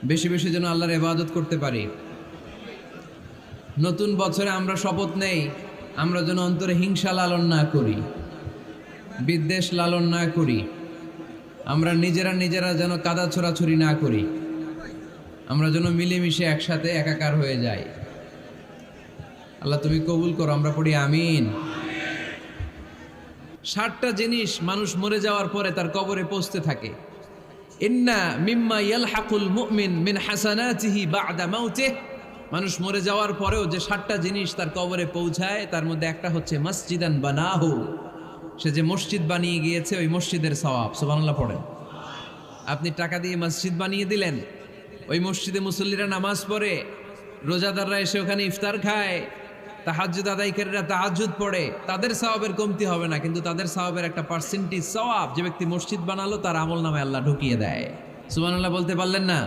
বেশি বেশি যেন আল্লাহর ইবাদত করতে পারি। নতুন বছরে আমরা শপথ নেই, আমরা যেন অন্তরে হিংসা লালন না করি, বিদ্বেষ লালন না করি, আমরা নিজেরা যেন কাদা ছোড়াছুরি না করি, আমরা যেন মিলেমিশে একসাথে একাকার হয়ে যাই। আল্লাহ তুমি কবুল করো, আমরা পড়ি আমিন। 60টা জিনিস মানুষ মরে যাওয়ার পরে তার কবরে পৌঁছতে থাকে। ইন্না মিম্মা ইয়ালহাকুল মুমিন মিন হাসানাতিহি বা'দা মাউতিহি, মানুষ মরে যাওয়ার পরেও যে 60টা জিনিস তার কবরে পৌঁছায় তার মধ্যে একটা হচ্ছে মসজিদান বানাহু, সে যে মসজিদ বানিয়ে গিয়েছে ওই মসজিদের সওয়াব। সুবহানাল্লাহ পড়েন। আপনি টাকা দিয়ে মসজিদ বানিয়ে দিলেন, ওই মসজিদে মুসল্লিরা নামাজ পড়ে, রোজাদাররা এসে ওখানে ইফতার খায়, তাহাজ্জুদ আদায়কারীরা তাহাজ্জুদ পড়ে, তাদের সওয়াবের কমতি হবে না, কিন্তু তাদের সওয়াবের একটা পার্সেন্টেজ সওয়াব যে ব্যক্তি মসজিদ বানালো তার আমল নামে আল্লাহ ঢুকিয়ে দেয়। সুবহানাল্লাহ বলতে পারলেন না?